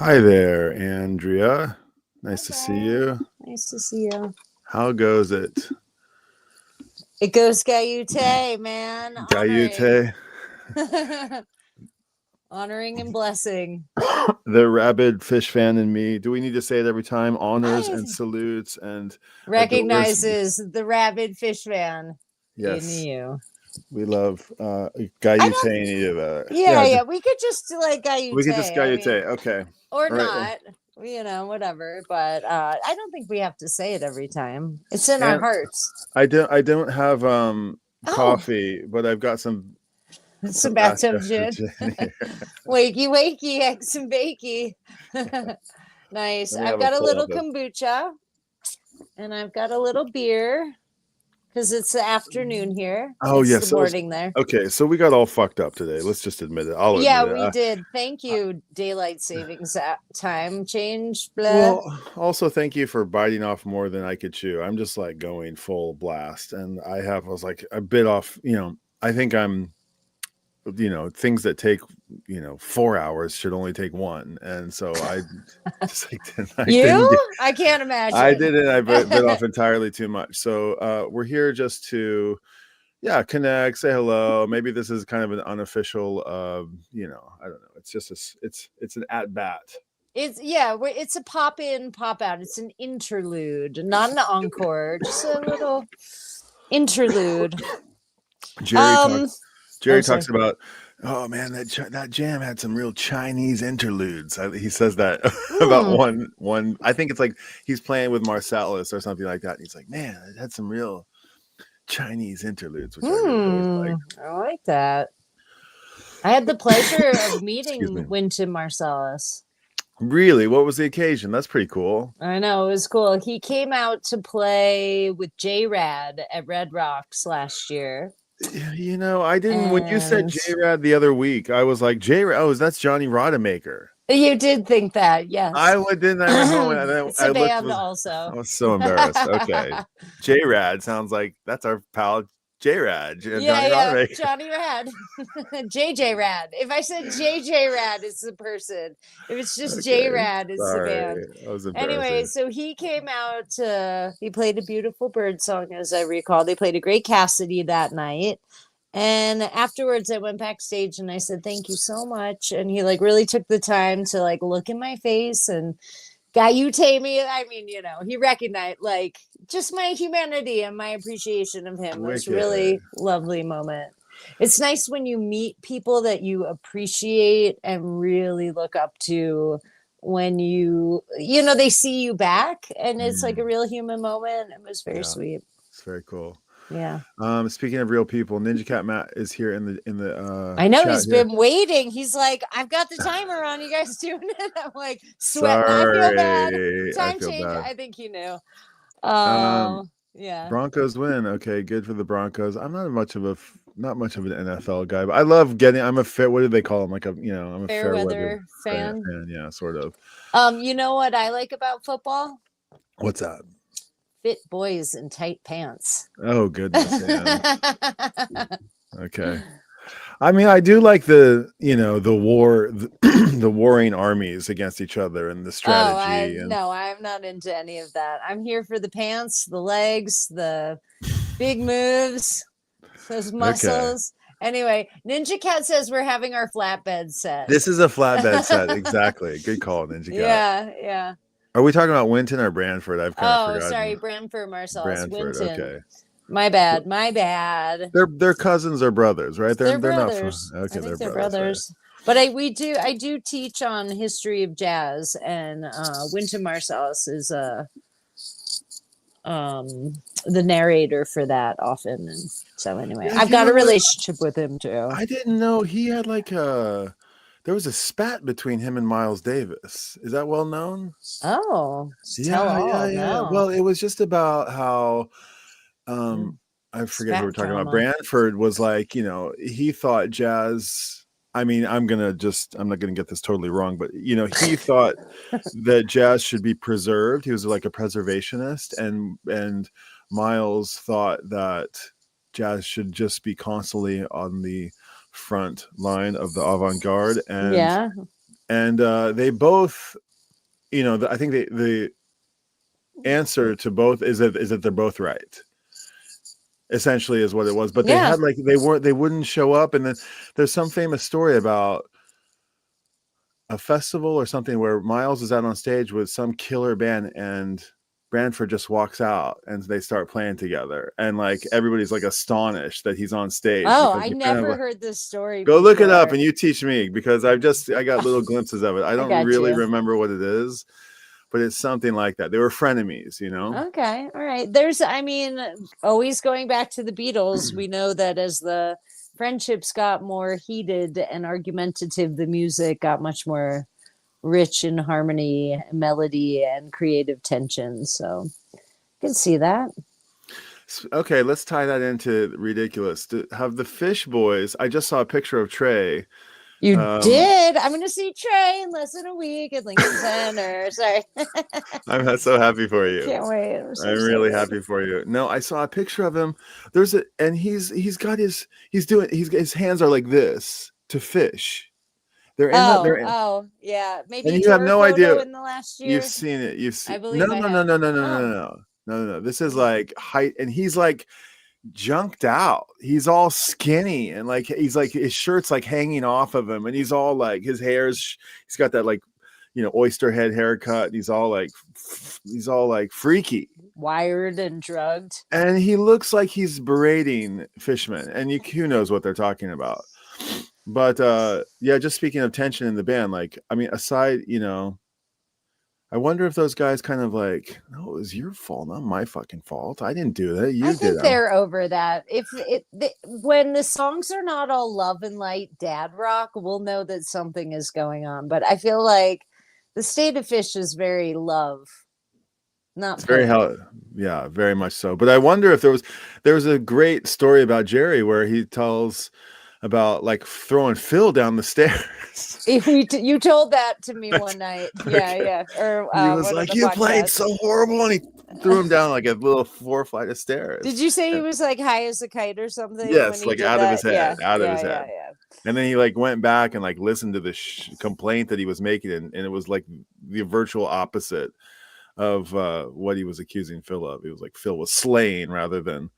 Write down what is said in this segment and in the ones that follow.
Hi there, Andrea. Hi, Nice to see Brian. you. Nice to see you. How goes it? It goes Gayute, man. Honoring. Gayute, Honoring and blessing. the rabid fish fan in me. Do we need to say it every time? Honors and I salutes and adores. recognizes the rabid fish fan in Yes, you. we love I Gayute don't and each other. yeah, Yeah, yeah. We could just do like we could just Gayute. I mean, Gayute. Okay. or All right. not. Whatever. But I don't think we have to say it every time. It's in our And hearts. I don't have Oh, coffee, but I've got some some bathtub bathtub gin. gin here. Wakey, wakey, eggs and bakey. Nice. Let me I've have a got a pull little up of. kombucha and I've got a little beer because it's the afternoon here. Oh It's yes. the So morning there. okay, so we got all fucked up today. Let's just admit it. I'll admit Yeah, it. we did. Thank I- you, daylight savings time change. Blah. well, also thank you for biting off more than I could chew. I'm just like going full blast, and I was like a bit off. I think I'm. Things that take 4 hours should only take one, and so I just like I didn't get. You? I can't I imagine. didn't. I bit off entirely too much. So we're here just to connect, say hello. Maybe this is kind of an unofficial I don't know, it's just it's an at bat. It's a pop in, pop out. It's an interlude, not an encore, just a little interlude. jerry Um, talks oh, Jerry sorry. talks about, oh man, that jam had some real Chinese interludes. He says that about Hmm. one. I think it's like he's playing with Marcellus or something like that, and he's like, man, it had some real Chinese interludes, which I really always like. I like that. I had the pleasure of Excuse me. meeting Wynton Marsalis. Really, what was the occasion? That's pretty cool. I know, it was cool. He came out to play with J Rad at Red Rocks last year. I didn't. When you said And J Rad the other week, I was like, J Rad. Oh, that's Johnny Rodemaker. you did think that, yes. I went home and then It's I a looked. band I also. was so embarrassed. Okay, J Rad sounds like that's our pal J Rad, Yeah, Johnny yeah, Rodemaker. Johnny Rad, JJ Rad. If I said JJ Rad, it's the person. If it's just J Okay, Rad, it's the band. sorry, that was Anyway, embarrassing. so he came out. He played a beautiful bird song, as I recall. They played a great Cassidy that night. And afterwards, I went backstage and I said, "Thank you so much." And he like really took the time to like look in my face and got you me. I mean, he recognized like just my humanity and my appreciation of him. It was a Wicked. really lovely moment. It's nice when you meet people that you appreciate and really look up to when they see you back and it's like a Mm, real human moment. It was very yeah, sweet. it's very cool. Yeah. Speaking of real people, Ninja Cat Matt is here in the I know chat he's here. been waiting. He's like, I've got the timer on. You guys doing it? I'm like, sweating. I feel bad. Sorry, I Time feel change. bad. I think he knew. Um, Yeah. Broncos win. Okay, good for the Broncos. I'm not much of an NFL guy, but I love getting. I'm a fair. What do they call them? Like I'm a Fair fair weather weather fan. fan. Yeah, sort of. You know what I like about football? What's that? Fit boys in tight pants. Oh goodness, yeah. Okay. I mean, I do like the war, the warring armies against each other and the Oh, I strategy and no, I'm not into any of that. I'm here for the pants, the legs, the big moves, those okay. muscles. Anyway, Ninja Cat says we're having our flatbed set. This is a flatbed set. Exactly. Good call, Ninja Cat. Yeah, yeah. Are we talking about Winton or Brantford? I've kind of Oh, sorry, forgotten. Brantford Marsalis, Brantford. Winton. Okay. My bad, my bad. They're cousins or brothers, right? They're They're not from. brothers. I Okay, they're think they're brothers, right? brothers. But I do teach on history of jazz, and Wynton Marsalis is the narrator for that often. And so anyway, Yeah, I've got a relationship with him too. I didn't know he had like a. There was a spat between him and Miles Davis. Is that well known? Oh, tell Yeah, yeah, all. yeah. No. Well, it was just about how Mm, I forget who we're spat talking about. drama. Brantford was like, he thought jazz. I mean, I'm not gonna get this totally wrong, but he thought that jazz should be preserved. He was like a preservationist, and Miles thought that jazz should just be constantly on the front line of the avant-garde, and Yeah. and they both, I think the answer to both is that they're both right. Essentially, is what it was. But they Yeah. had like they wouldn't show up, and then there's some famous story about a festival or something where Miles is out on stage with some killer band and Branford just walks out and they start playing together, and like everybody's like astonished that he's on stage Oh, because I they're kind of never like, heard this story go look it up before. and you teach me, because I got little glimpses of it. I I don't got really you. remember what it is, but it's something like that. They were frenemies, you know. Okay. All right. I mean, always going back to the Beatles, we know that as the friendships got more heated and argumentative, the music got much more rich in harmony, melody, and creative tension. So I can see that. Okay, let's tie that into ridiculous. Have the Fish Boys? I just saw a picture of Trey. You did. I'm going to see Trey in less than a week at Lincoln Center. Sorry. I'm so happy for you. Can't wait. I'm so I'm really excited. happy for you. No, I saw a picture of him. And he's got his hands are like this to fish. Oh, yeah. Maybe And a you have tour no idea. photo in the last You've year. seen it. You've seen I no, believe I no, no, have. no, no, no, no, no, Oh, no, no, no. This is like height, and he's like junked out. He's all skinny, and like he's like his shirt's like hanging off of him, and he's all like he's got that like oyster head haircut. And he's all like freaky, wired and drugged. and he looks like he's berating fishermen, and who knows what they're talking about. But yeah, just speaking of tension in the band, like I mean, aside, I wonder if those guys kind of like, no, it was your fault, not my fucking fault. I didn't do that. I You did. think they're over that. When the songs are not all love and light dad rock, we'll know that something is going on. But I feel like the State of Fish is very love, not It's very poke. yeah, very much so. But I wonder if there was a great story about Jerry where he tells about like throwing Phil down the stairs. You told that to me one night. Yeah, Okay. yeah. Or He was one of like, the "You played podcasts. so horrible," and he threw him down like a little 4 flight of stairs. Did you say he And was like high as a kite or something when yes, he like did out of his that? head, Yeah, out of yeah, his head. yeah, yeah. And then he like went back and like listened to the complaint that he was making, and it was like the virtual opposite of what he was accusing Phil of. It was like Phil was slaying rather than.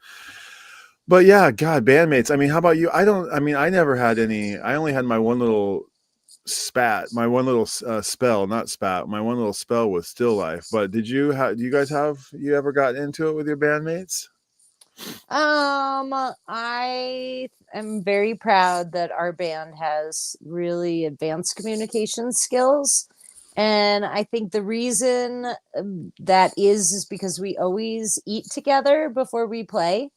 But yeah, God, bandmates. I mean, how about you? I never had any. I only had my one little spat, my one little spell, not spat. My one little spell with Still Life. But do you guys you ever got into it with your bandmates? I am very proud that our band has really advanced communication skills. And I think the reason that is because we always eat together before we play.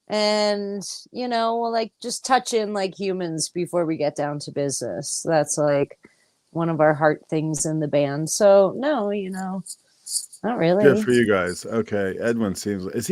And, we'll like just touch in like humans before we get down to business. That's like one of our heart things in the band. So, no, not Good really. for you guys. Okay, Edwin seems. Is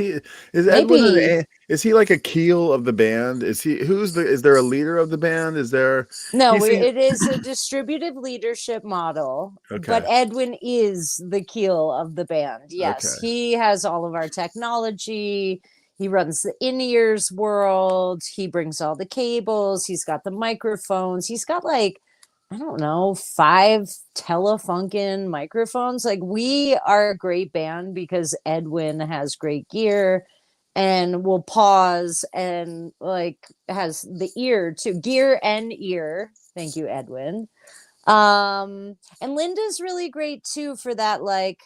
Edwin Maybe. is he like a keel of the band? Is there a leader of the band? Is there? He No, seems it is a distributive leadership model, but okay. Edwin is the keel of the band. Okay. Yes, he has all of our technology. He runs the in-ears world. He brings all the cables. He's got the microphones. He's got like, I don't know, 5 Telefunken microphones. Like, we are a great band because Edwin has great gear and will pause and like has the ear to gear and ear. Thank you, Edwin. And Linda's really great too for that, like,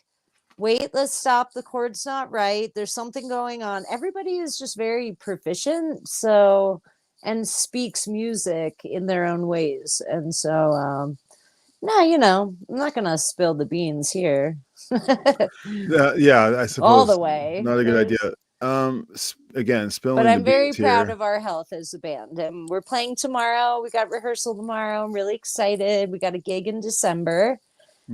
wait, let's stop, the chord's not right, there's something going on. Everybody is just very proficient, so, and speaks music in their own ways. And so no, I'm not gonna spill the beans here. Yeah, I All the suppose way. not a good There's idea. Again, But spilling the I'm very beans proud here. of our health as a band. And we're playing tomorrow. We got rehearsal tomorrow. I'm really excited. We got a gig in December.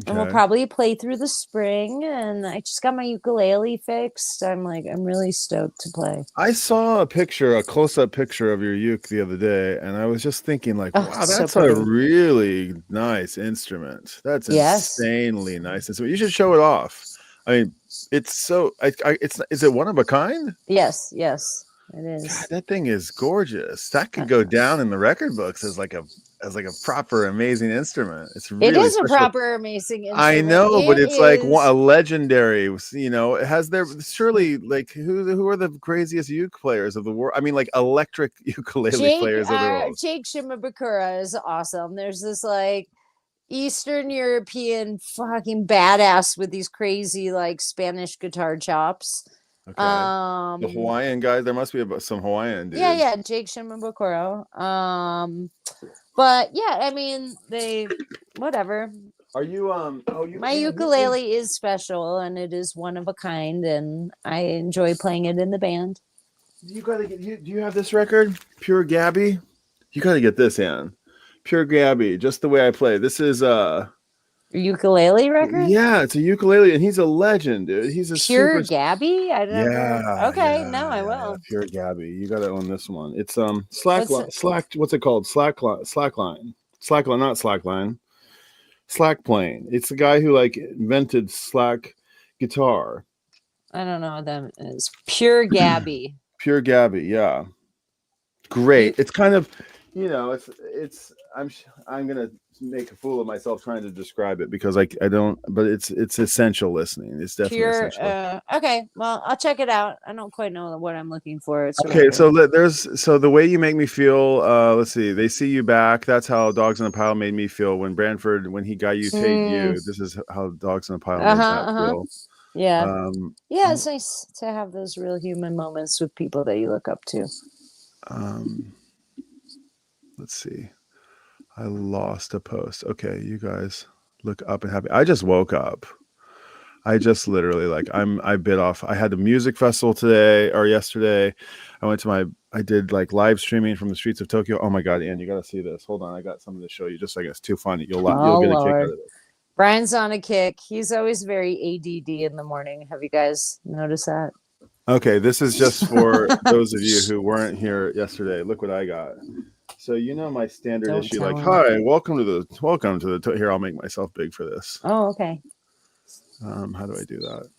And we'll Okay. probably play through the spring. And I just got my ukulele fixed. I'm really stoked to play. I saw a close-up picture of your uke the other day, and I was just thinking, like, Oh, wow, it's so that's a pretty. really nice instrument. That's Yes. insanely nice instrument. You should show it off. I mean, it's so. Is it one of a kind? Yes. Yes. It God, is. that thing is gorgeous. That Uh, could go down in the record books as like a proper amazing instrument. It's It really is a special. proper amazing I instrument. know, but It it's like a is legendary. It has there surely like who are the craziest uke players of the world? I mean, like electric ukulele players of the world. Jake Shimabukura is awesome. There's this like Eastern European fucking badass with these crazy like Spanish guitar chops. Okay, the Um Hawaiian guys. There must be some Hawaiian dudes. yeah, Jake Shimabukuro. But yeah, I mean they whatever. Are you Oh, My you ukulele is special and it is one of a kind and I enjoy playing it in the band. you gotta get you. Do you have this record, Pure Gabby? You gotta get this, Ann. Pure Gabby, just the way I play. This is Ukulele record? yeah, it's a ukulele, and he's a legend, dude. He's a Pure super Gabby? I never. Okay, no, I yeah. will. Pure Gabby. You gotta own this one. It's What's it? what's it called? Slackline. Slackline, not Slackline. Slack plane. It's the guy who like invented slack guitar. I don't know what that is. Pure Gabby. Pure Gabby, yeah. You Great. It's kind of, I'm gonna make a fool of myself trying to describe it because I don't, but it's essential listening. It's definitely pure. essential. Okay, well, I'll check it out. I don't quite know what I'm looking for. It's a Okay, record. so the way you make me feel, let's see, they see you back. That's how Dogs in a Pile made me feel when he got you Tate you. This is how Dogs in a Pile Uh made huh. that Uh-huh. feel. Yeah. Yeah, Oh, it's nice to have those real human moments with people that you look up to. let's see. I lost a post. Okay, you guys look up and happy. I just woke up. I just literally I bit off. I had a music festival today or yesterday. I did like live streaming from the streets of Tokyo. Oh my God, Ann, you got to see this. Hold on. I got something to show you just like it's too funny. You'll Oh get a kick out Lord. of it. Brian's on a kick. He's always very ADD in the morning. Have you guys noticed that? Okay, this is just for those of you who weren't here yesterday. Look what I got. So my standard Don't issue, tell like, him. hi, welcome to the here. I'll make myself big for this. Oh, okay. How do I do that?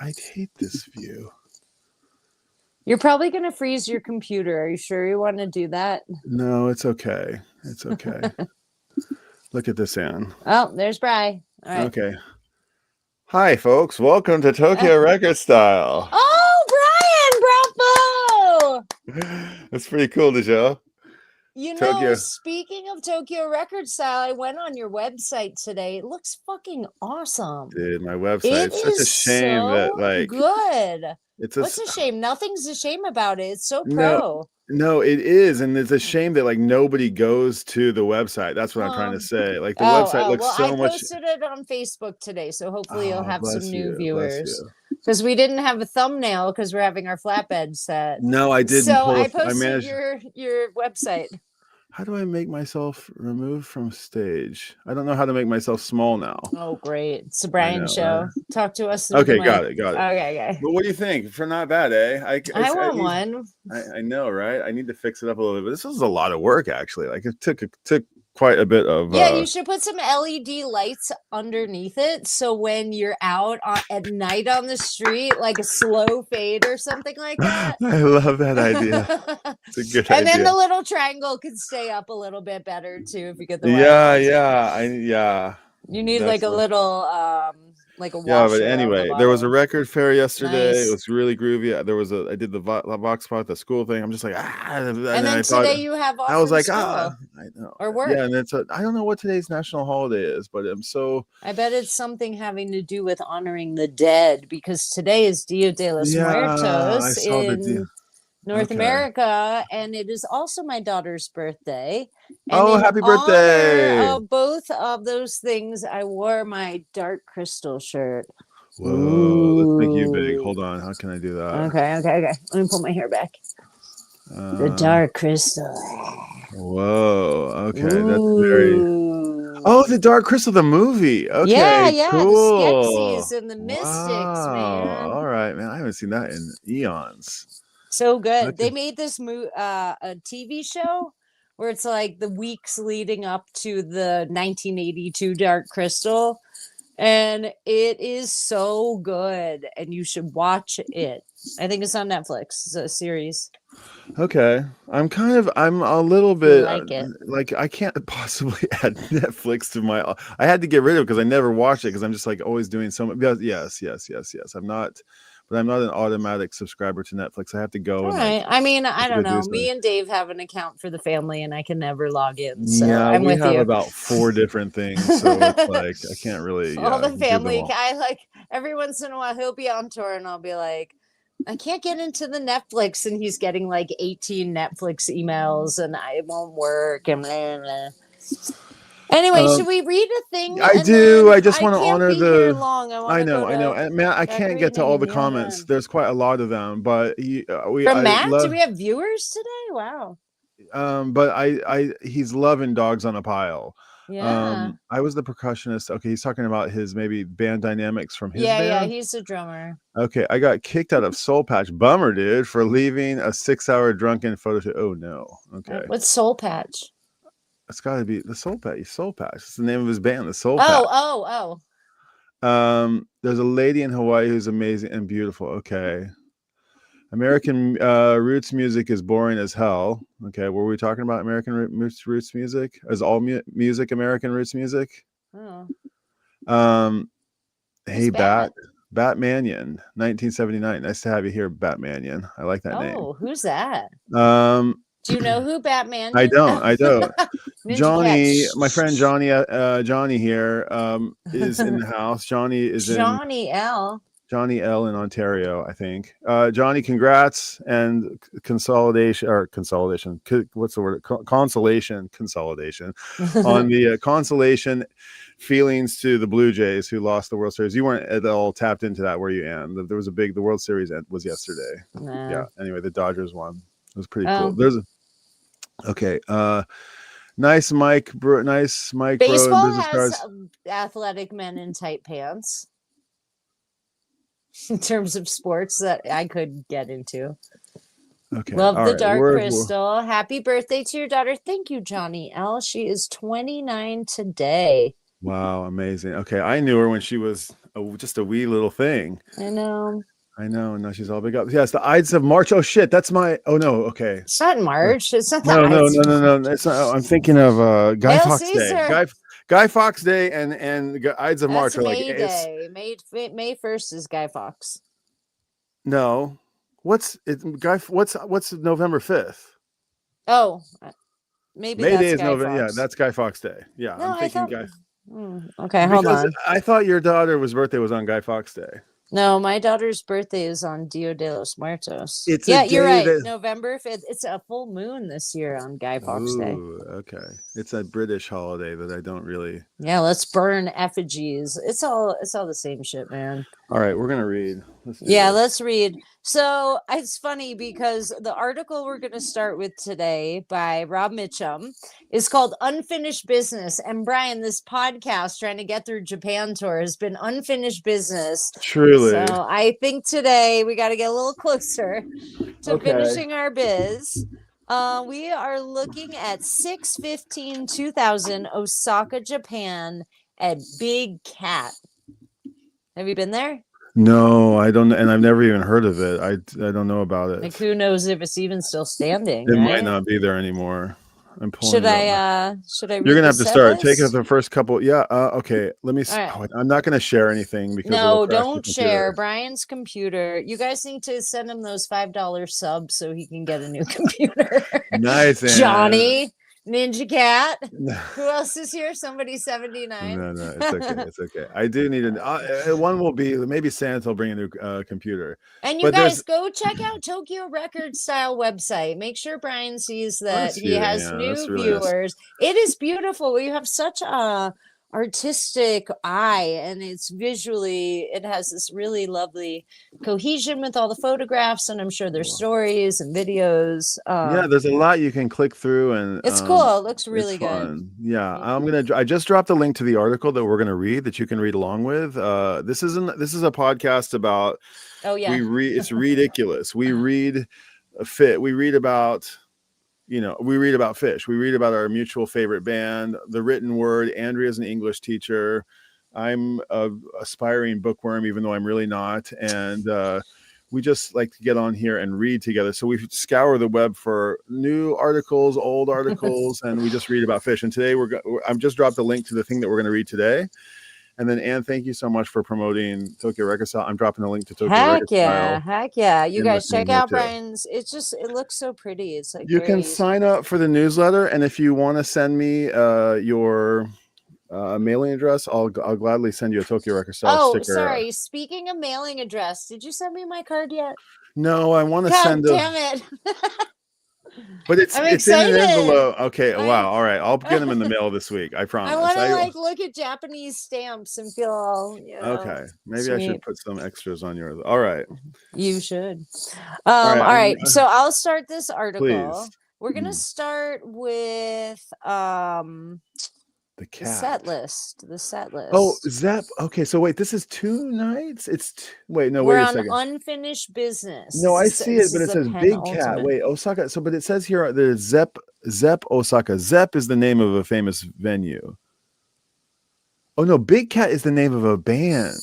I hate this view. You're probably going to freeze your computer. Are you sure you want to do that? No, it's okay. It's okay. Look at this, Ann. Oh, there's Bri. All right. Okay. Hi, folks. Welcome to Tokyo Record Style. Oh, Brian, bravo! That's pretty cool to show. Tokyo. Speaking of Tokyo Record Style, I went on your website today. It looks fucking awesome. Dude, my website. It It's such a is shame that so good. What's a a shame? Nothing's a shame about it. It's so no. pro. No, it is, and it's a shame that nobody goes to the website. That's what I'm trying to say. Like the website looks well, I so much. posted it on Facebook today, so hopefully you'll have some Bless new you, viewers. Because we didn't have a thumbnail because we're having our flatbed set. No, I didn't. So I I posted managed. your website. How do I make myself remove from stage? I don't know how to make myself small now. Oh, great. It's the Brian show. Talk to us. Okay, got it. Okay. But what do you think? For not bad, eh? I want one. I know, right? I need to fix it up a little bit. But this was a lot of work, actually. Like it took quite a bit of. Yeah, you should put some LED lights underneath it. So when you're out at night on the street, like a slow fade or something like that. I love that idea. It's a good idea. And then the little triangle could stay up a little bit better too if you get the yeah. You need like a little like a washer. Yeah, but anyway, there was a record fair yesterday. Nice. It was really groovy. I did the Vox Pop, the school thing. I'm just like, and then today you have off. I was like, I know. Or work. Yeah, and I don't know what today's national holiday is, but I bet it's something having to do with honoring the dead because today is Dia de los Muertos in North America, and it is also my daughter's birthday. And happy birthday! Of both of those things, I wore my dark crystal shirt. Whoa, let's make you big. Hold on, how can I do that? Okay. Let me pull my hair back. The dark crystal. Whoa, okay, that's very. Oh, the Dark Crystal, the movie. Okay, yeah, cool. The Skeksis and the Mystics, man. All right, man. I haven't seen that in eons. So good. Okay. They made this a TV show where it's like the weeks leading up to the 1982 Dark Crystal, and it is so good, and you should watch it. I think it's on Netflix. It's a series. Okay. I'm a little If you bit like it. like I can't possibly add Netflix to my. I had to get rid of it because I never watched it because I'm just like always doing so much. Yes. I'm not an automatic subscriber to Netflix. I have to go All and right. I mean, I have to don't go do know. something. Me and Dave have an account for the family, and I can never log in. So Yeah, I'm we with have you. about 4 different things, so it's like I can't really, All the do them family. all. I like every once in a while he'll be on tour, and I'll be like, I can't get into the Netflix, and he's getting like 18 Netflix emails, and it won't work. And blah, blah. Anyway, should Um, we read a thing I and do. then I just I want to can't honor be here the. long. I want to go I know, to and Matt, I can't get to decorating all the and yoga. comments. There's quite a lot of them, but From I Matt, do love. we have viewers today? Wow. But he's loving Dogs on a Pile. Yeah. I was the percussionist. Okay, he's talking about his maybe band dynamics from his Yeah, band. he's a drummer. Okay, I got kicked out of Soul Patch. Bummer, dude, for leaving a 6-hour drunken photo shoot. Oh no. Okay. What's Soul Patch? It's got to be the Soul Patch. Soul Patch. It's the name of his band, the Soul Patch. Oh. There's a lady in Hawaii who's amazing and beautiful. Okay. American roots music is boring as hell. Okay, were we talking about American roots music? Is all music American roots music? Oh. Um, Who's hey, Bat? Batmanian, 1979. Nice to have you here, Batmanian. I like that name. Oh, who's that? Um, Do you know who Batman I is? don't. Ninja Cat. Johnny, my friend Johnny, Johnny here, is in the house. Johnny is in Johnny L. Johnny L in Ontario, I think. Johnny, congrats and consolidation. What's the word? Consolation on the consolation feelings to the Blue Jays who lost the World Series. You weren't at all tapped into that, were you, Ann? There was the World Series was yesterday. Nah. Yeah. Anyway, the Dodgers won. It was pretty Oh. cool. Okay. Nice Mike Bro and Baseball business has cards. athletic men in tight pants. In terms of sports that I could get into. Okay. Love all the right. dark crystal. Happy birthday to your daughter. Thank you, Johnny L. She is 29 today. Wow, amazing. Okay, I knew her when she was just a wee little thing. I know. Now she's all big up. Yes, the Ides of March. Oh shit, that's my. Oh no, okay. It's not March. It's not No. the It's not. I'm thinking of Guy Hail Fawkes Caesar. Day. Guy Fawkes Day and Ides of March That's are like May Day. May 1st is Guy Fawkes. No, what's November 5th? Oh, maybe May that's Day is Guy November. Fawkes. Yeah, that's Guy Fawkes Day. Yeah, No, I'm thinking Guy. Guy. Okay, hold on. I thought your daughter's birthday was on Guy Fawkes Day. No, my daughter's birthday is on Dia de los Muertos. It's you're right. that... November 5th. It's a full moon this year on Guy Fawkes Day. Okay. It's a British holiday that I don't really. Yeah, let's burn effigies. It's all the same shit, man. All right, we're gonna read. Let's read. So it's funny because the article we're going to start with today by Rob Mitchum is called Unfinished Business. And Brian, this podcast trying to get through Japan tour has been unfinished business. Truly. So I think today we got to get a little closer to finishing our biz. We are looking at 6/15/2000 Osaka, Japan at Big Cat. Have you been there? No, I don't, and I've never even heard of it. I don't know about it. Like, who knows if it's even still standing? It might not be there anymore. I'm pulling. Should I? Read You're gonna have to start. list? Take the first couple. Yeah. Okay. Let me. Right. I'm not gonna share anything because no, don't share Brian's computer. You guys need to send him those $5 subs so he can get a new computer. Nice, Johnny. Ninja Cat. Who else is here? Somebody 79. No, it's okay. It's okay. I do need one. Will be maybe Santa will bring a new computer. And you guys go check out Tokyo Record Style website. Make sure Brian sees that he has new viewers. Nice. It is beautiful. You have such a artistic eye, and it's visually, it has this really lovely cohesion with all the photographs, and I'm sure there's stories and videos. Yeah, there's a lot you can click through, and it's cool. It looks really good. Yeah, I just dropped a link to the article that we're gonna read that you can read along with. This is a podcast about. Oh yeah, it's ridiculous. We read fit. We read about. We read about fish. We read about our mutual favorite band, the written word. Andrea's an English teacher. I'm a aspiring bookworm, even though I'm really not. And we just like to get on here and read together. So we scour the web for new articles, old articles, and we just read about fish. And today I'm just dropped a link to the thing that we're going to read today. And then Anne, thank you so much for promoting Tokyo Reconcile. I'm dropping a link to Tokyo Reconcile. Heck yeah. You guys check out too. Brian's. It looks so pretty. It's like you can sign up for the newsletter, and if you want to send me your mailing address, I'll gladly send you a Tokyo Reconcile sticker. Oh, sorry. Speaking of mailing address, did you send me my card yet? No, I want to send. Damn it! But it's in an envelope. Okay, wow. All right, I'll get them in the mail this week. I promise. I want to look at Japanese stamps and feel all. Okay, maybe sweet. I should put some extras on yours. All right. You should. All right. So I'll start this article. Please. We're gonna start with the set list. Oh, Zep. Okay, so wait, this is 2 nights. Wait a second. Unfinished business. No, I see it, but it says Big Cat. Wait, Osaka. So, but it says here there's Zep Osaka. Zep is the name of a famous venue. Oh no, Big Cat is the name of a band.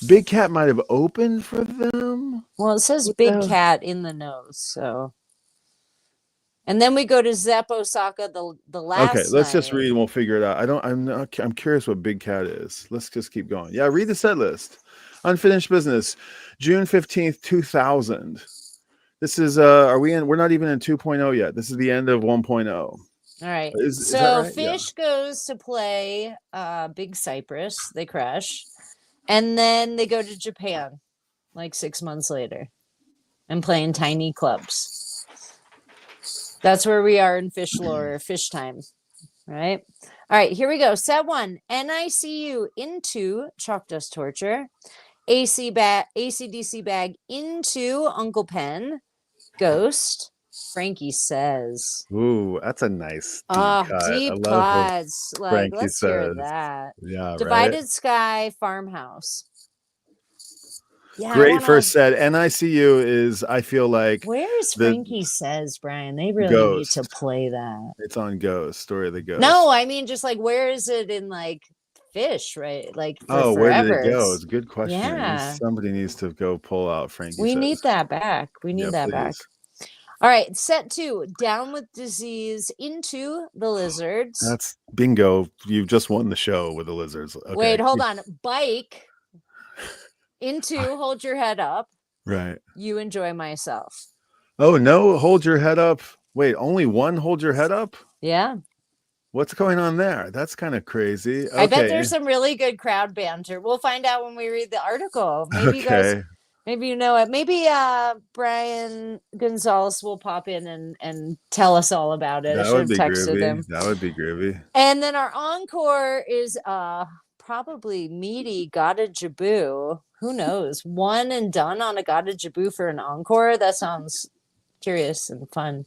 Big Cat might have opened for them. Well, it says Big Cat in the nose, so. And then we go to Zep Osaka the last. Okay, let's just read and we'll figure it out. I'm curious what Big Cat is. Let's just keep going. Yeah, read the set list. Unfinished business, June 15th, 2000. This is we're not even in 2.0 yet. This is the end of 1.0. All right. Is that right? Fish goes to play Big Cypress. They crash. And then they go to Japan like 6 months later and play in tiny clubs. That's where we are in fish lore, fish time, right? All right, here we go. Set 1, NICU into Chalk Dust Torture, ACDC bag into Uncle Pen, Ghost, Frankie Says. Ooh, that's a nice deep cut. Deep cuts. Like, let's hear that. Yeah, Divided Sky, Farmhouse. Yeah, great first set. NICU is, I feel like. Where's Frankie Says, Brian? They really need to play that. It's on Ghost, Story of the Ghost. No, I mean, just like, where is it in like fish, right? Like, where did it go? It's a good question. Yeah. Somebody needs to go pull out Frankie We Says. need that back. We need that back. All right, set 2, Down with Disease into the Lizards. That's bingo. You've just won the show with the Lizards. Okay. Wait, hold on. Bike. Into Hold Your Head Up. Right. You Enjoy Myself. Oh, no. Hold Your Head Up. Wait, only one Hold Your Head Up? Yeah. What's going on there? That's kind of crazy. Okay. I bet there's some really good crowd banter. We'll find out when we read the article. Maybe you guys, maybe you know it. Maybe Brian Gonzalez will pop in and tell us all about it. That would be groovy. That would be groovy. And then our encore is probably meaty Gata Jabu. Who knows? One and done on a Gata Jabu for an encore? That sounds curious and fun,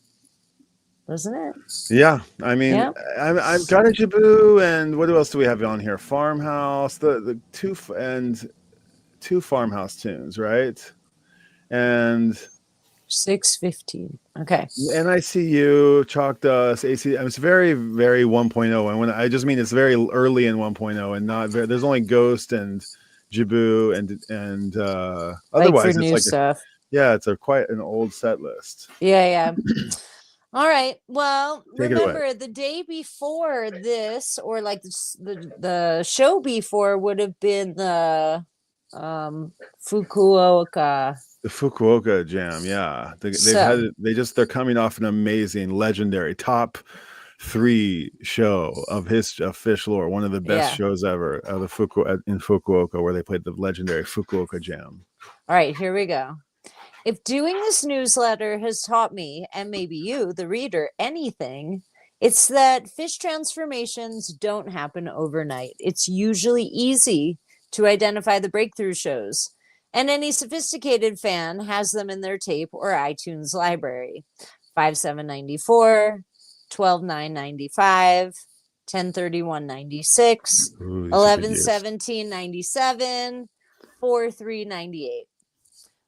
doesn't it? Yeah. I mean, I've got a Jabu, and what else do we have on here? Farmhouse, the two Farmhouse tunes, right? And 6:15. Okay. NICU, Chalk Dust, AC. It's very, very 1.0. And when I just mean it's very early in 1.0 and not very, there's only Ghost and Jabu and otherwise like for new stuff. It's quite an old set list. Yeah. All right. Well, remember the day before this, or like the show before, would have been the Fukuoka. The Fukuoka Jam, yeah. They're coming off an amazing, legendary top 3 show of fish lore, one of the best shows ever in Fukuoka, where they played the legendary Fukuoka Jam. All right, here we go. If doing this newsletter has taught me, and maybe you, the reader, anything, it's that fish transformations don't happen overnight. It's usually easy to identify the breakthrough shows, and any sophisticated fan has them in their tape or iTunes library. 5794, 12995, 103196, 111797, 4398.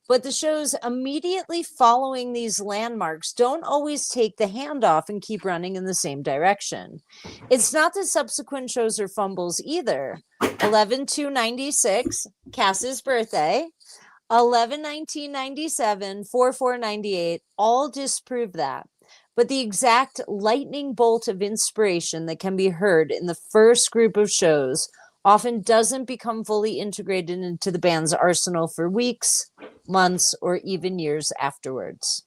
But the shows immediately following these landmarks don't always take the handoff and keep running in the same direction. It's not that subsequent shows are fumbles either. 11/2/96, Cass's birthday. 11/19/97, 4/4/98 all disprove that. But the exact lightning bolt of inspiration that can be heard in the first group of shows often doesn't become fully integrated into the band's arsenal for weeks, months, or even years afterwards.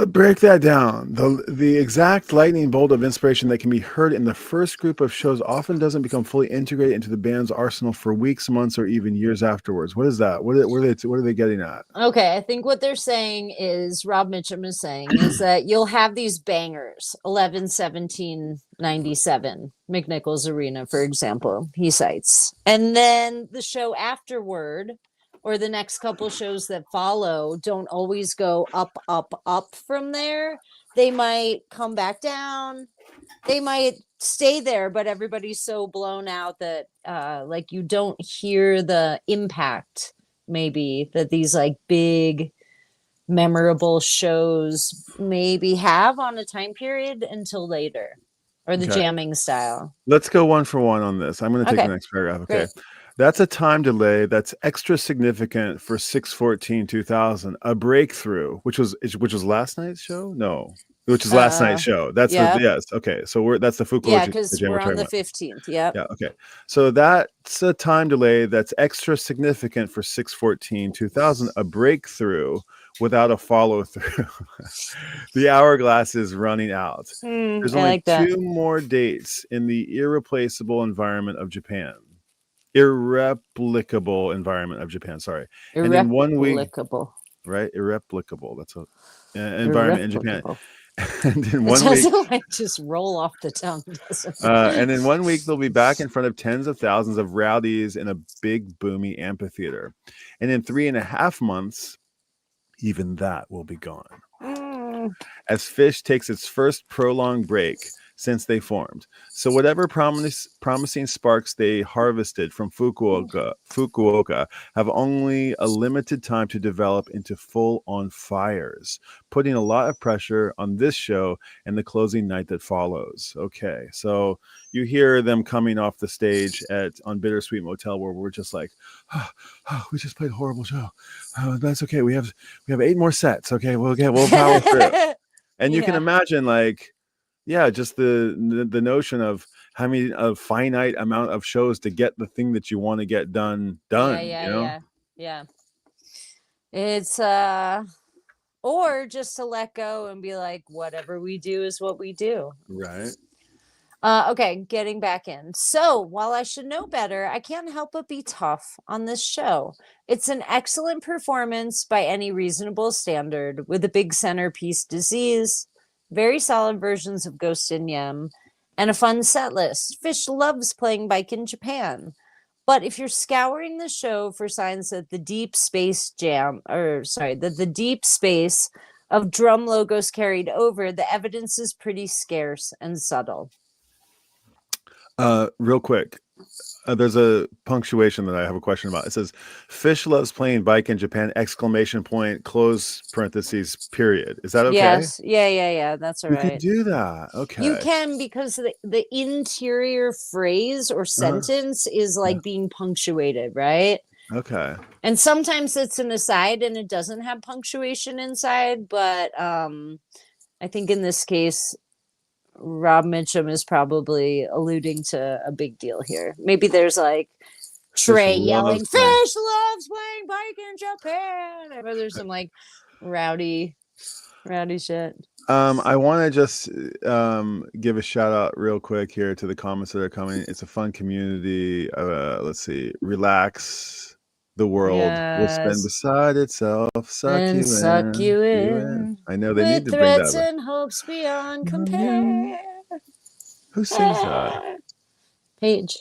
Break that down. The exact lightning bolt of inspiration that can be heard in the first group of shows often doesn't become fully integrated into the band's arsenal for weeks, months, or even years afterwards. What is that? What are they getting at? Okay, I think what they're saying is Rob Mitchum is saying is that you'll have these bangers 11/17/97 McNichols Arena, for example, he cites. And then the show afterward or the next couple shows that follow don't always go up, up, up from there. They might come back down. They might stay there, but everybody's so blown out that like you don't hear the impact maybe that these like big memorable shows maybe have on a time period until later, or the Okay. jamming style. Let's go one for one on this. I'm going to take Okay. the next paragraph. Okay. Great. That's a time delay that's extra significant for 6/14/2000. A breakthrough, which was last night's show? No. Which is last night's show. That's yeah. yes. Okay. So that's the Fuqua. Yeah, because we're on the 15th. Yep. Yeah. Okay. So that's a time delay that's extra significant for 6/14/2000. A breakthrough without a follow through. The hourglass is running out. There's only like that. 2 more dates in the irreplaceable environment of Japan. Irreplicable environment of Japan. Sorry. And in 1 week, right? Irreplicable. That's a environment in Japan. And in 1 week, like just roll off the tongue. And in 1 week, they'll be back in front of tens of thousands of rowdies in a big, boomy amphitheater. And in 3.5 months, even that will be gone. As Fish takes its first prolonged break since they formed. So whatever promising sparks they harvested from Fukuoka have only a limited time to develop into full-on fires, putting a lot of pressure on this show and the closing night that follows. Okay, so you hear them coming off the stage on Bittersweet Motel, where we're just like, we just played a horrible show. That's okay. We have 8 more sets. Okay, we'll power through. And you can imagine, like, yeah, just the notion of having a finite amount of shows to get the thing that you want to get done. Yeah. It's or just to let go and be like, whatever we do is what we do. Right. Okay, getting back in. So while I should know better, I can't help but be tough on this show. It's an excellent performance by any reasonable standard, with a big centerpiece Disease, very solid versions of Ghost and Yem, and a fun set list. Fish loves playing bike in Japan. But if you're scouring the show for signs that the deep space of drum logos carried over, the evidence is pretty scarce and subtle. Real quick, there's a punctuation that I have a question about. It says, Fish loves playing bike in Japan, ! Close parentheses, period. Is that okay? Yes. Yeah. That's all right. You can do that. Okay. You can, because the interior phrase or sentence is like being punctuated, right? Okay. And sometimes it's an aside and it doesn't have punctuation inside, but I think in this case, Rob Mitchum is probably alluding to a big deal here. Maybe there's like Trey yelling, Fish loves playing bike in Japan. Or there's some like rowdy shit. I want to just give a shout out real quick here to the comments that are coming. It's a fun community. Let's see. Relax. The world will spin beside itself, suck you in. I know they need to bring that. Threats and hopes beyond compare. Who sings that? Paige.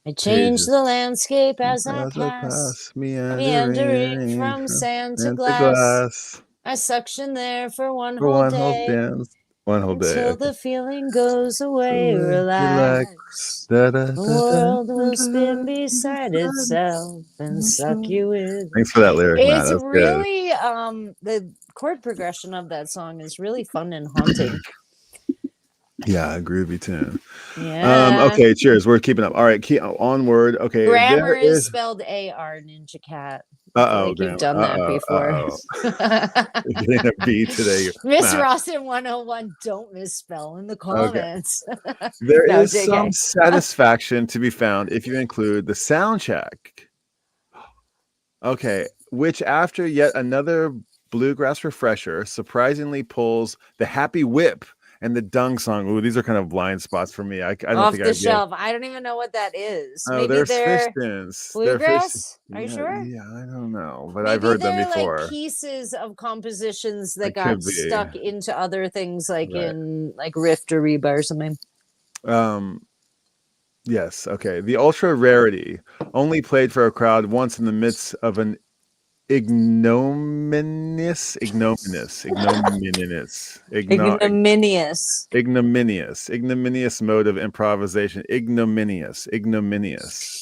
I change the landscape as I pass, meandering from sand to glass. I suction there for one whole day. Until the feeling goes away. Relax. The world will spin beside itself and suck you in. Thanks for that lyric, Matt. It's really the chord progression of that song is really fun and haunting. Yeah, a groovy tune. Yeah. Okay, cheers. We're keeping up. All right, onward. Okay. Grammar is spelled AR, Ninja Cat. I feel Uh-oh, like you've Grandma. done that Uh-oh. before. Uh-oh. You're getting a B today, Miss Matt. Rawson 101, don't misspell in the Okay. comments. There No, is some JK. satisfaction to be found if you include the sound check. Okay, which after yet another bluegrass refresher surprisingly pulls the happy whip and the dung song. Ooh, these are kind of blind spots for me. I don't Off think the I'd be able. shelf. I don't even know what that is. Oh, Maybe there's fish they're dance. They're fish. bluegrass. Are you Yeah, sure? yeah, I don't know, but I've Maybe heard them they're like before. pieces of compositions that It got could be. stuck into other things, like Right. in like Rift or Reba or something. Yes, okay. The ultra rarity only played for a crowd once in the midst of an Ignominious. ignominious mode of improvisation. Ignominious.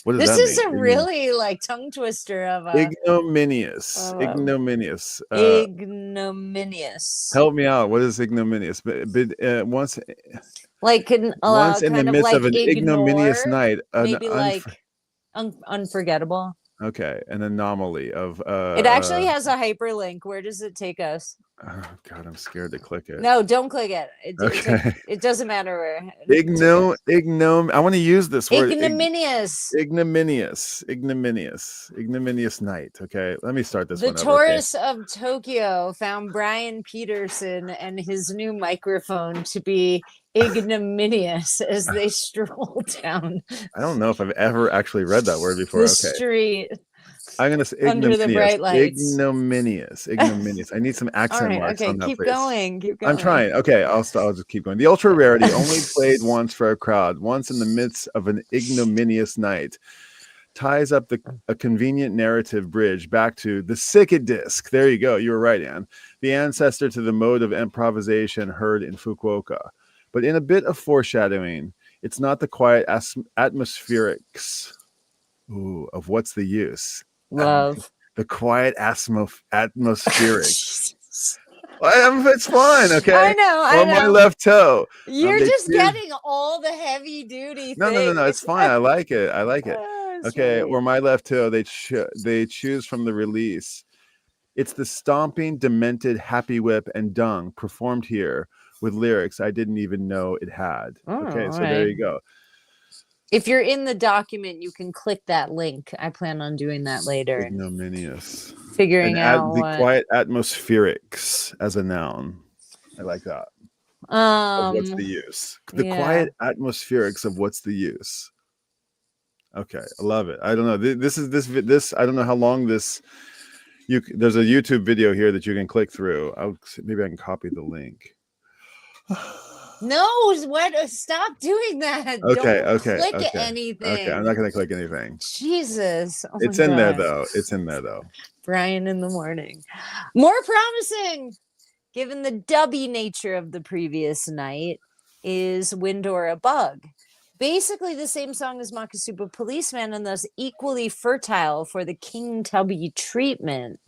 What does This that is mean? a really like tongue twister of a Ignominious. of Ignominious. ignominious. Help me out. What is ignominious? Once Like can in the kind of midst of like an ignominious ignore, night, maybe like unforgettable. okay, an anomaly of It actually has a hyperlink. Where does it take us? oh God, I'm scared to click it. No, don't click it. Okay. It doesn't matter where. I want to use this word. Ignominious. Ignominious night. Okay, let me start this The one over. Okay. tourists of Tokyo found Brian Peterson and his new microphone to be ignominious as they strolled down I don't know if I've ever actually read that word before. the Okay, street I'm gonna say under the bright lights. Ignominious. I need some All accent right, marks okay, on that, keep please. going. I'm trying. Okay, I'll just keep going. The ultra rarity only played once for a crowd, once in the midst of an ignominious night. Ties up a convenient narrative bridge back to the Sicket disc. There you go. You were right, Anne. The ancestor to the mode of improvisation heard in Fukuoka. But in a bit of foreshadowing, it's not the quiet atmospherics of what's the use. Love. The quiet atmospherics. It's fine, okay? I know. My left toe. You're just getting all the heavy duty things. No. It's fine. I like it. Okay, sweet. or my left toe. They choose from the release. It's the stomping, demented happy whip and dung performed here with lyrics I didn't even know it had. Okay, so there you go. If you're in the document, you can click that link. I plan on doing that later. Ignominious. Figuring out the quiet atmospherics as a noun. I like that. Of what's the use? The quiet atmospherics of what's the use. Okay, I love it. I don't know. This. I don't know how long this. There's a YouTube video here that you can click through. Maybe I can copy the link. No, what? Stop doing that. Okay, Don't click anything. Okay, I'm not gonna click anything. Jesus. Oh it's in there though. It's in there though. Brian in the morning. More promising, given the dubby nature of the previous night, is Wind or a Bug. Basically the same song as Makisupa Policeman and thus equally fertile for the King Tubby treatment.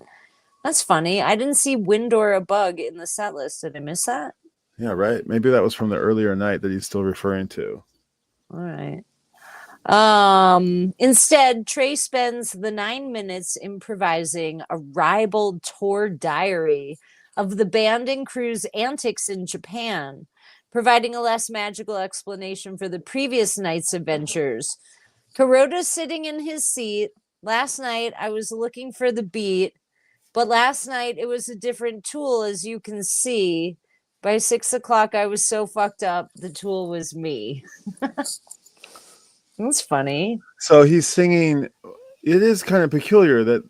That's funny. I didn't see Wind or a Bug in the set list. Did I miss that? Yeah, right. Maybe that was from the earlier night that he's still referring to. All right. Instead, Trey spends the 9 minutes improvising a ribald tour diary of the band and crew's antics in Japan, providing a less magical explanation for the previous night's adventures. Kuroda's sitting in his seat. Last night, I was looking for the beat, but last night it was a different tool, as you can see. By 6 o'clock, I was so fucked up, the tool was me. That's funny. So he's singing. It is kind of peculiar that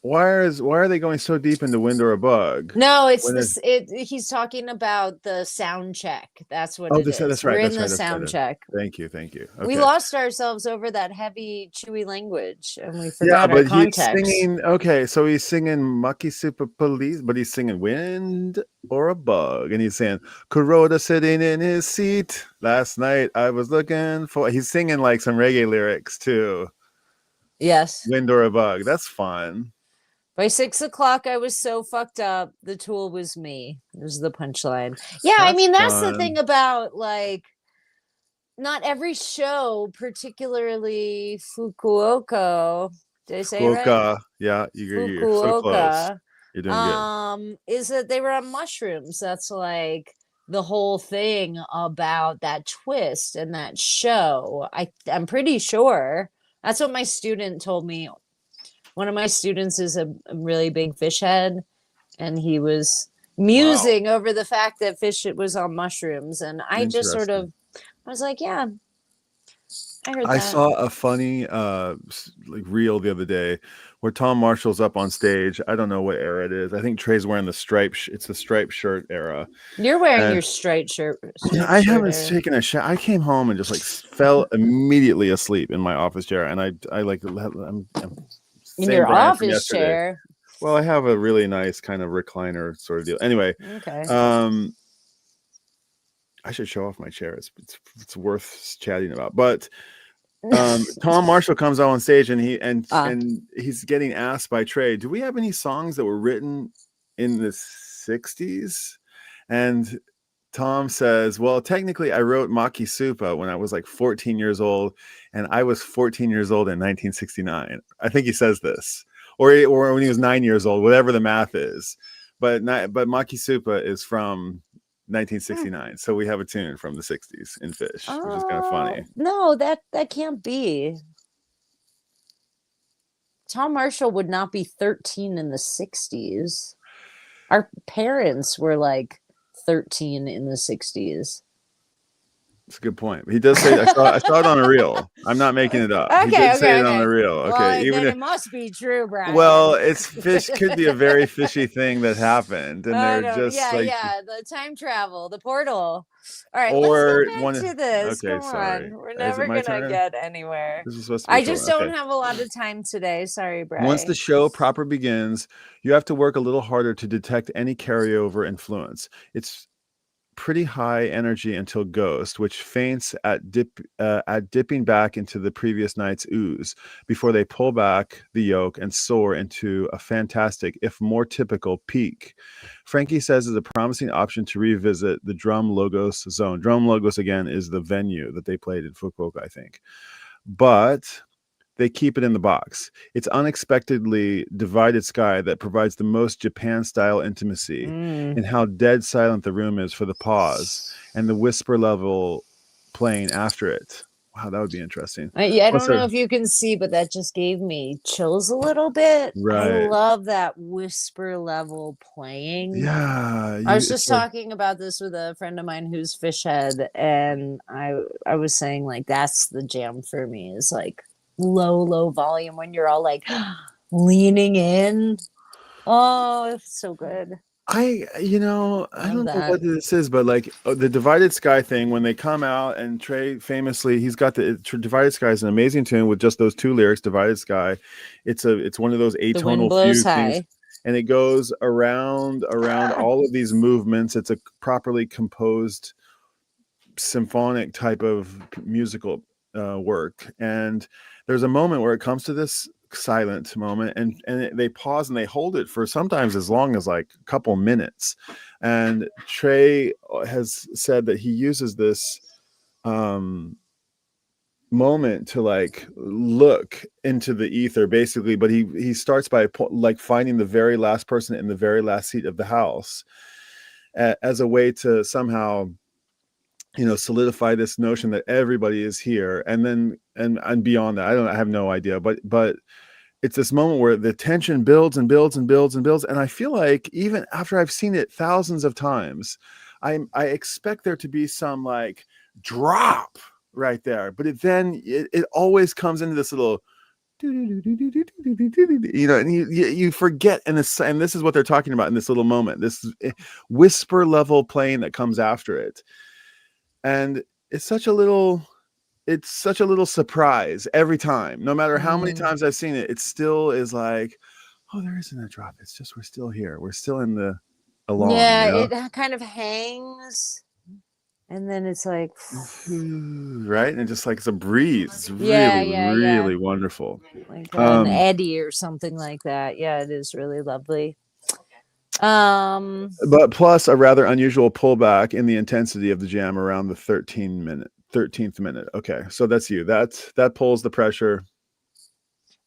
why are they going so deep into Wind or a Bug? No, he's talking about the sound check. That's what it is. That's right. We're in the sound check. Thank you. Okay. We lost ourselves over that heavy, chewy language, and we forgot our context. He's singing. Okay, so he's singing Makisupa Police, but he's singing Wind or a Bug, and he's saying Kuroda sitting in his seat last night. I was looking for. He's singing like some reggae lyrics too. Yes. Wind or a Bug. That's fun. By 6 o'clock, I was so fucked up. The tool was me. This is the punchline. Yeah, I mean, that's the thing about like not every show, particularly Fukuoka, Did I say it right? Fukuoka. Yeah, you're so close. Fukuoka. You're doing good. Is that they were on mushrooms. That's like the whole thing about that twist and that show. I'm pretty sure that's what my student told me. One of my students is a really big fish head, and he was Wow. musing over the fact that fish was on mushrooms, and I just sort Interesting. of I was like, yeah, I heard I that. saw a funny like reel the other day where Tom Marshall's up on stage. I don't know what era it is. I think Trey's wearing the it's the striped shirt era. You're wearing And your striped I shirt haven't there taken a shower. I came home and just like fell immediately asleep in my office chair. And I like I'm in same your brand from office yesterday. chair. Well, I have a really nice kind of recliner sort of deal. Anyway, Okay. I should show off my chair. It's worth chatting about. But Tom Marshall comes out on stage and he's getting asked by Trey, do we have any songs that were written in the 60s? And Tom says, well, technically I wrote Maki Supa when I was like 14 years old, and I was 14 years old in 1969. I think he says this, or when he was 9 years old, whatever the math is. But Maki Supa is from 1969, so we have a tune from the 60s in Fish, which is kind of funny. No, that can't be. Tom Marshall would not be 13 in the 60s. Our parents were like 13 in the 60s. That's a good point. He does say I saw it on a reel. I'm not making it up. He did say it on a reel. Okay, well, even then if it must be true, Brian. well, it's fish could be a very fishy thing that happened, and they're just yeah, like the time travel, the portal. All right, let's or get back one. to this. Okay, Come sorry. on, we're Is it never my gonna turn? get anywhere. This is supposed to be I a short just one. don't Okay. have a lot of time today. Sorry, Once the Brian. show proper begins, you have to work a little harder to detect any carryover influence. It's pretty high energy until Ghost, which faints at dipping back into the previous night's ooze before they pull back the yoke and soar into a fantastic, if more typical, peak. Frankie says is a promising option to revisit the Drum Logos zone. Drum Logos, again, is the venue that they played in Fukuoka, I think. But they keep it in the box. It's unexpectedly divided sky that provides the most Japan-style intimacy in how dead silent the room is for the pause and the whisper level playing after it. Wow, that would be interesting. I What's don't know there? if you can see, but that just gave me chills a little bit. I Right. love that whisper level playing. Yeah. I was just talking about this with a friend of mine who's fish head, and I was saying like that's the jam for me is like low volume when you're all like leaning in. Oh, it's so good. I I I love don't know that. what this is, but like the divided sky thing, when they come out and Trey famously, he's got the divided sky is an amazing tune with just those two lyrics, divided sky. It's one of those The wind atonal blows fugue things, high. and it goes around all of these movements. It's a properly composed symphonic type of musical work, and there's a moment where it comes to this silent moment, and they pause and they hold it for sometimes as long as like a couple minutes. And Trey has said that he uses this moment to like look into the ether basically, but he starts by like finding the very last person in the very last seat of the house as a way to somehow solidify this notion that everybody is here. And then and beyond that, I have no idea, but it's this moment where the tension builds and builds and builds and builds, and I feel like even after I've seen it thousands of times, I expect there to be some like drop right there, but it always comes into this little and you forget, and this is what they're talking about in this little moment, this whisper level playing that comes after it. And it's such a little surprise every time. No matter how many times I've seen it, it still is like, oh, there isn't a drop. It's just we're still here. We're still in the along. Yeah, it kind of hangs, and then it's like, right, and just like it's a breeze. It's yeah, really, really wonderful. like an eddy or something like that. Yeah, it is really lovely. But plus a rather unusual pullback in the intensity of the jam around the 13th minute. Okay, so that's you. That pulls the pressure.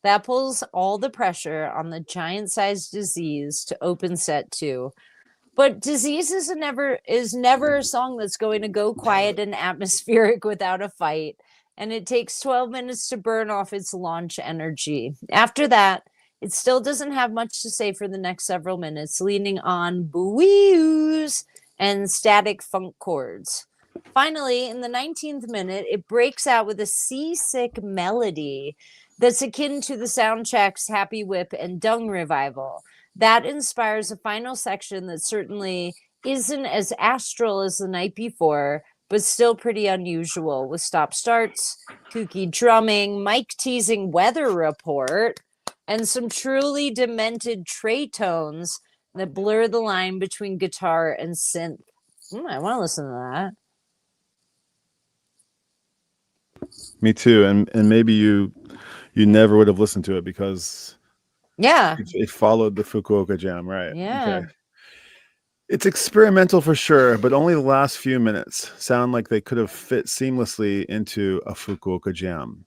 That pulls all the pressure on the giant-sized disease to open set 2. But Disease is never a song that's going to go quiet and atmospheric without a fight, and it takes 12 minutes to burn off its launch energy. After that, it still doesn't have much to say for the next several minutes, leaning on boo-oos and static funk chords. Finally, in the 19th minute, it breaks out with a seasick melody that's akin to the soundtrack's Happy Whip and Dung revival. That inspires a final section that certainly isn't as astral as the night before, but still pretty unusual, with stop starts, kooky drumming, Mike teasing weather report, and some truly demented Trey tones that blur the line between guitar and synth. I want to listen to that. Me too. And maybe you never would have listened to it because it followed the Fukuoka Jam, right? Yeah. Okay. It's experimental for sure, but only the last few minutes sound like they could have fit seamlessly into a Fukuoka Jam,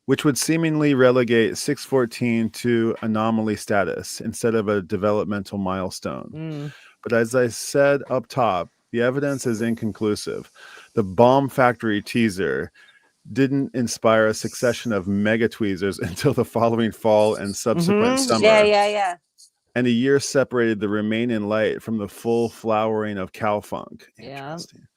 which would seemingly relegate 614 to anomaly status instead of a developmental milestone. But as I said up top, the evidence is inconclusive. The Bomb Factory teaser didn't inspire a succession of mega tweezers until the following fall and subsequent summer. Yeah. And a year separated the Remain in Light from the full flowering of Cowfunk. Interesting.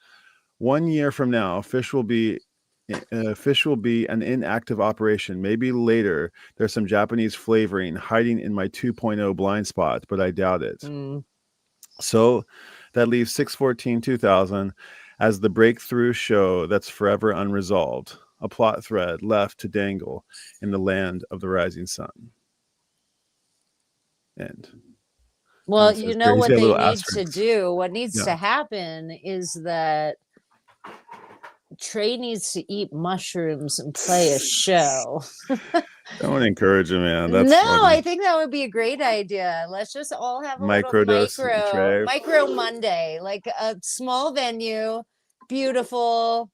1 year from now, Fish will be an inactive operation. Maybe later there's some Japanese flavoring hiding in my 2.0 blind spot, but I doubt it. So that leaves 6/14/2000 as the breakthrough show that's forever unresolved, a plot thread left to dangle in the land of the rising sun. End. Well, you know what they need to do? What needs to happen is that Trey needs to eat mushrooms and play a show. Don't encourage him, man. I think that would be a great idea. Let's just all have a micro Monday, like a small venue, beautiful,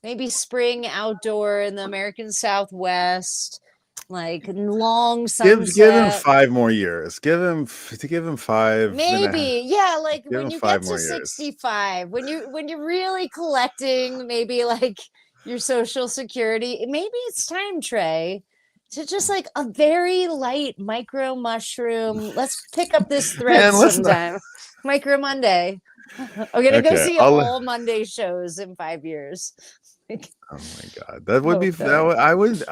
maybe spring outdoor in the American Southwest. Like long sunset. Give him 5 more years. Give him 5. Maybe, yeah. Like when you get to 65, when you're really collecting, maybe like your Social Security, maybe it's time, Trey, to just like a very light micro mushroom. Let's pick up this thread sometime. Micro Monday. I'm gonna go see all Monday shows in 5 years. Oh my god, that would be I would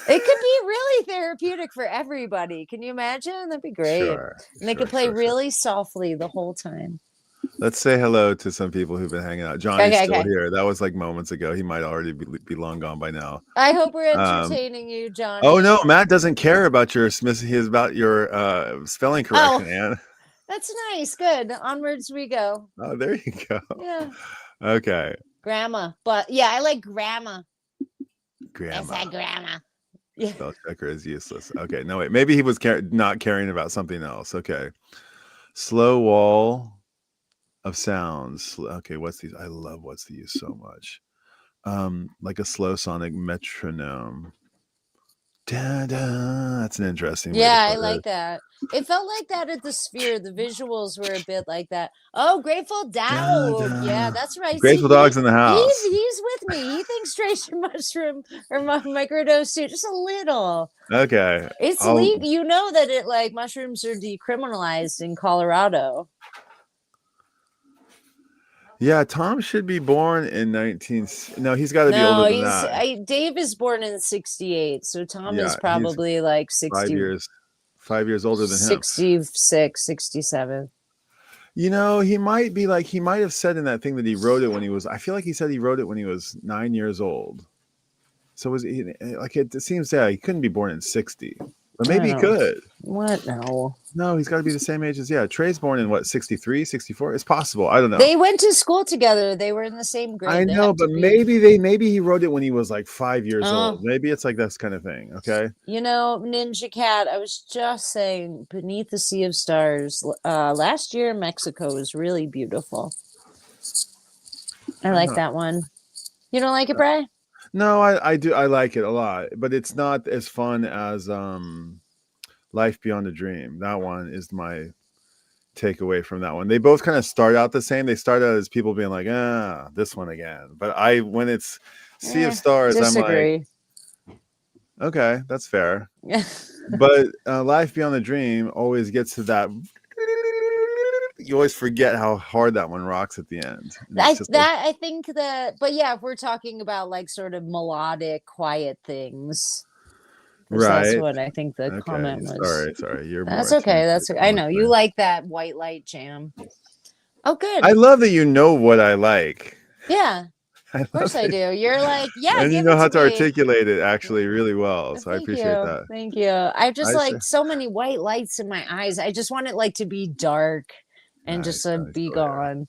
It could be really therapeutic for everybody. Can you imagine? That'd be great. And they could play really softly the whole time. Let's say hello to some people who've been hanging out. Johnny's still here. That was like moments ago. He might already be long gone by now. I hope we're entertaining you, Johnny. Oh no, Matt doesn't care about your spelling correction, Anne. That's nice. Good. Onwards we go. Oh, there you go. Yeah. Okay. Grandma. But yeah, I like grandma. Grandma. I said grandma. Yeah. Spell checker is useless. Okay. No, wait. Maybe he was not caring about something else. Okay. Slow wall of sounds. Okay. What's these? I love what's these so much. Like a slow sonic metronome. Da, da. That's an interesting way I like that. It felt like that at the Sphere. The visuals were a bit like that. Oh, Grateful Dog. Yeah, that's right. Grateful Dog's in the house. He's with me. He thinks Tracer Mushroom or microdose too, just a little. Okay. It's legal. You know that it like mushrooms are decriminalized in Colorado. Yeah, Tom should be born in 19. No, he's got to be older than that. Dave is born in 68, so Tom is probably like 60. 5 years older than him. 66, 67. You know, he might have said in that thing that he wrote it when he was. I feel like he said he wrote it when he was 9 years old. So was he like it seems he couldn't be born in 60. But maybe he could. What? No, he's got to be the same age as Trey's born in what, 63, 64? It's possible. I don't know. They went to school together. They were in the same grade. I know, but maybe he wrote it when he was like 5 years old. Maybe it's like this kind of thing. Okay. You know, Ninja Cat, I was just saying Beneath the Sea of Stars last year in Mexico was really beautiful. I like that one. You don't like it, Bri? No, I do. I like it a lot, but it's not as fun as Life Beyond a Dream. That one is my takeaway from that one. They both kind of start out the same. They start out as people being like, this one again. But when it's Sea of Stars, I'm like, Disagree. okay, that's fair. But Life Beyond the Dream always gets to that. You always forget how hard that one rocks at the end. And it's just like, I think that, but yeah, if we're talking about like sort of melodic, quiet things, because that's right. what I think the Okay. comment was. Sorry. You're more That's okay. attuned to That's the okay. I know you commentary. like that white light jam. Oh, I good. love that you know what I like. Yeah, I of course love I it. do. You're like, yeah, And you give know it how to to me. articulate it actually really well. So I Thank appreciate you. that. Thank you. I just I say, like so many white lights in my eyes. I just want it like to be dark and just Johnny's be still here. gone.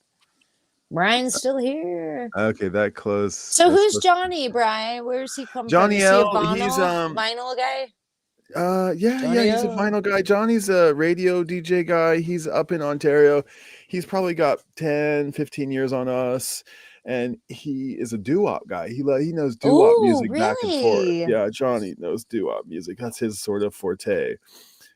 Brian's still here. Okay, that close. So That's who's close. Johnny, Brian? Where's he come from? Johnny Is he a L. He's vinyl guy? yeah, Johnny he's a O. vinyl guy. Johnny's a radio DJ guy. He's up in Ontario. He's probably got 10, 15 years on us. And he is a doo-wop guy. He knows doo-wop Oh, music back and forth. really? Yeah, Johnny knows doo-wop music. That's his sort of forte.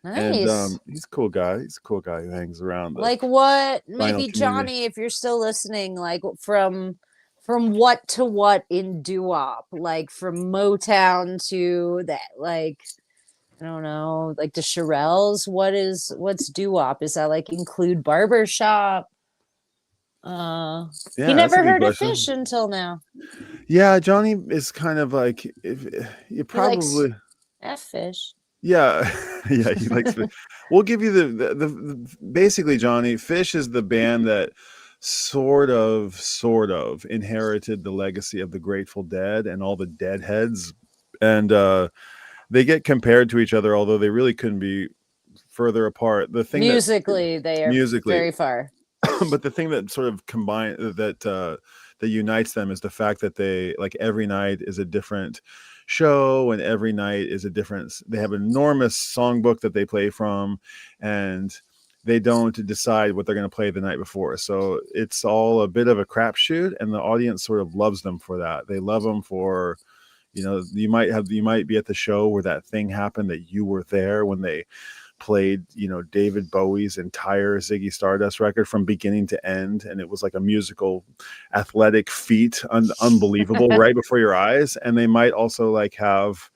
And Nice. he's a cool guy. He's a cool guy who hangs around the Like what? vinyl Maybe community. Johnny, if you're still listening, like from what to what in doo-wop? Like from Motown to that, like I don't know, like the Shirelles. What's doo-wop? Is that like include barbershop? He Yeah, that's a never good heard of question. Fish until now. Yeah, Johnny is kind of like if you He likes probably F fish. yeah yeah he likes. We'll give you the basically Johnny Fish is the band that sort of inherited the legacy of the Grateful Dead and all the Deadheads, and they get compared to each other, although they really couldn't be further apart. The thing that Musically, they are musically very far. but the thing that sort of that unites them is the fact that they like every night is a different show and every night is a different. They have an enormous songbook that they play from, and they don't decide what they're going to play the night before. So it's all a bit of a crapshoot, and the audience sort of loves them for that. They love them for, you might be at the show where that thing happened that you were there when they played David Bowie's entire Ziggy Stardust record from beginning to end, and it was like a musical athletic feat, unbelievable right before your eyes. And they might also like have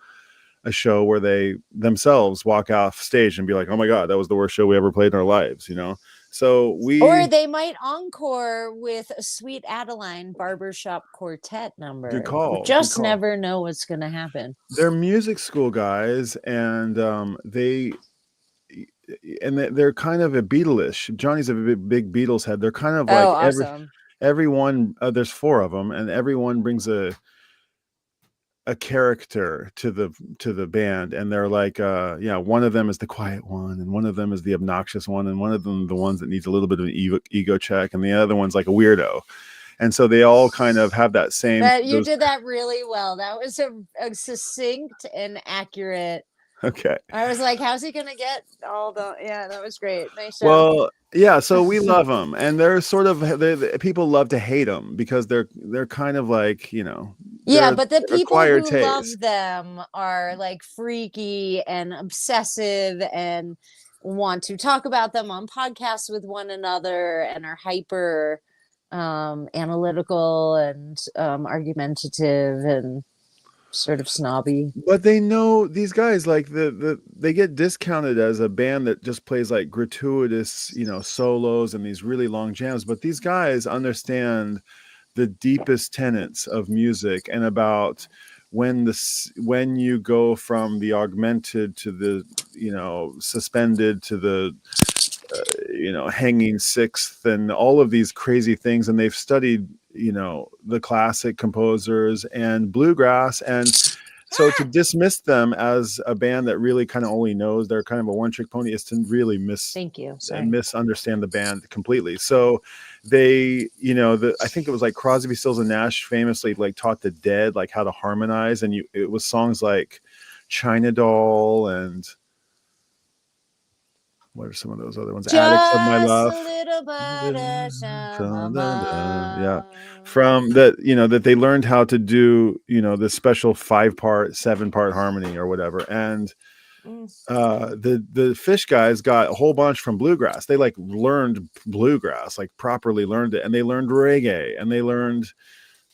a show where they themselves walk off stage and be like, oh my god, that was the worst show we ever played in our lives. So Or we they might encore with a Sweet Adeline barbershop quartet good number. You call good just call never know what's going to happen. they're music school guys, and they're kind of a Beatles-ish. Johnny's a big Beatles head. They're kind of Oh, like awesome. everyone. There's four of them, and everyone brings a character to the band, and they're like, one of them is the quiet one, and one of them is the obnoxious one, and one of them the ones that needs a little bit of an ego check, and the other one's like a weirdo. And so they all kind of have that same That you those. did that really well. That was a succinct and accurate. Okay. I was like, how's he going to get all the, yeah, that was great. Nice job. Well, yeah, so we love them, and they're sort of people love to hate them because they're kind of like Yeah, they're but the people acquired who love taste. them are like freaky and obsessive and want to talk about them on podcasts with one another and are hyper analytical and argumentative and sort of snobby. But they know these guys like they get discounted as a band that just plays like gratuitous solos and these really long jams. But these guys understand the deepest tenets of music and about when you go from the augmented to the suspended to the hanging sixth and all of these crazy things. And they've studied the classic composers and bluegrass, and so to dismiss them as a band that really kind of only knows they're kind of a one-trick pony is to really Thank you. Sorry. misunderstand the band completely. So they, I think it was like Crosby, Stills and Nash famously like taught the Dead like how to harmonize, and it was songs like China Doll and what are some of those other ones? Addicts of My Just Love. a little butter, Yeah. sha-ma-ma. From that, that they learned how to do, the special 5-part, 7-part harmony or whatever. And Mm. the Fish guys got a whole bunch from bluegrass. They like learned bluegrass, like properly learned it, and they learned reggae, and they learned,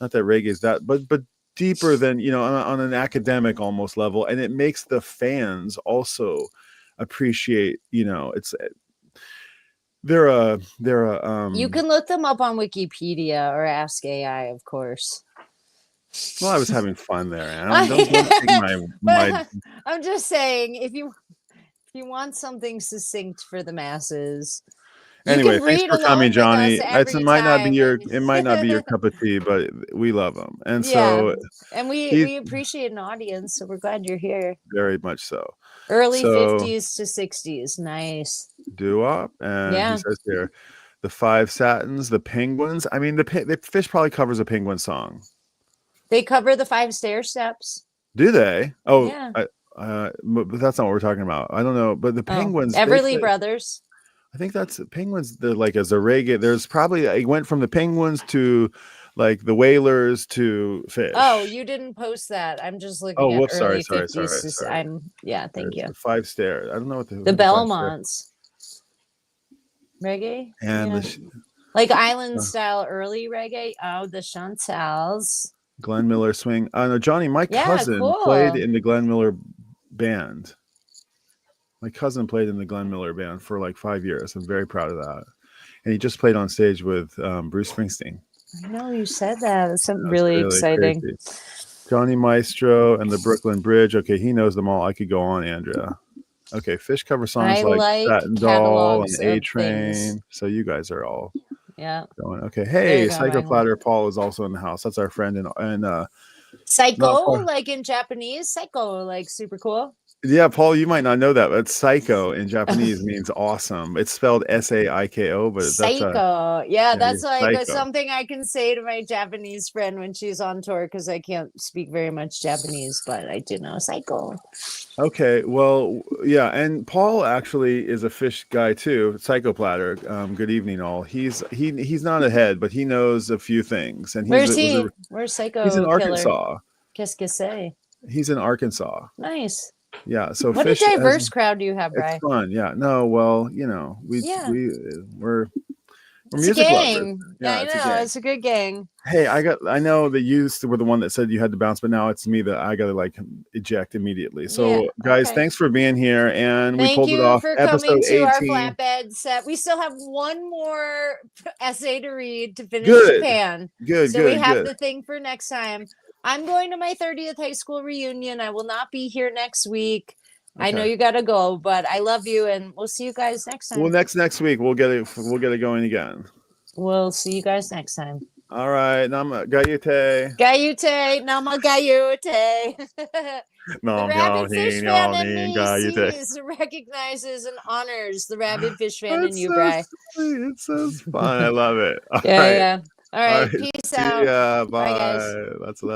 not that reggae is that, but deeper than, on an academic almost level, and it makes the fans also appreciate, it's You can look them up on Wikipedia or Ask AI, of course. well, I was having fun there, and don't take my But I'm just saying, if you want something succinct for the masses, you anyway, can thanks read for coming, along with us Johnny. every It might not be time. your And it might not be your cup of tea, but we love him, and yeah, so and he's we appreciate an audience, so we're glad you're here. very much so. Early So 50s to 60s, nice. doo-wop, and he Yeah, says here, the Five Satins, the Penguins. I mean, the Fish probably covers a Penguin song. they cover the 5 stair steps. Do they? Oh, Yeah. but that's not what we're talking about. I don't know, but the Penguins, they Everly play. Brothers. I think that's Penguins. They're like as a reggae. There's probably it went from the Penguins to like the Wailers to Fish. Oh, you didn't post that. I'm just Oh, looking at whoops! early Sorry. 50s. Yeah, thank There's you. the 5 stair. I don't know what The the 5 stair. Belmonts. Reggae? And Yeah. Like island style early reggae. Oh, the Chantals. Glenn Miller swing. No, Johnny, my cousin played in the Glenn Miller band. My cousin played in the Glenn Miller band for like 5 years. I'm very proud of that. And he just played on stage with Bruce Springsteen. I know you said that. That's something really exciting. Crazy. Johnny Maestro and the Brooklyn Bridge. Okay, he knows them all. I could go on, Andrea. Okay, Fish cover songs like Satin Doll and A Train. So you guys are all going. Okay, hey, Psycho Platter Paul is also in the house. That's our friend and Psycho, like in Japanese. Psycho, like super cool. Yeah, Paul, you might not know that, but psycho in Japanese means awesome. It's spelled Saiko, but psycho. That's like something I can say to my Japanese friend when she's on tour because I can't speak very much Japanese, but I do know psycho. Okay, well, yeah, and Paul actually is a Fish guy too, Psycho Platter. Good evening, all. He's not ahead, but he knows a few things. And where's he? Where's Psycho? He's in Arkansas. Qu'est-ce que c'est? He's in Arkansas. Nice. Yeah, so what Fish, a diverse crowd do you have, Bri? It's fun. Yeah, no, well, we're music lovers. Yeah, I know. It's a good gang. Hey, I know that you were the one that said you had to bounce, but now it's me that I got to like eject immediately. So, guys, thanks for being here, and we pulled it off. Thank you for coming to our flatbed set. We still have one more essay to read to finish Japan. So we have the thing for next time. I'm going to my 30th high school reunion. I will not be here next week. Okay. I know you got to go, but I love you, and we'll see you guys next time. Well, next week we'll get it going again. We'll see you guys next time. All right, nama gayute. Nama gayute. The Rabid Fish fan in me recognizes and honors the Rabid Fish fan in you, Bri. It's so fun. I love it. All right. All right. Peace out. Yeah, bye. Bye, guys. That's love.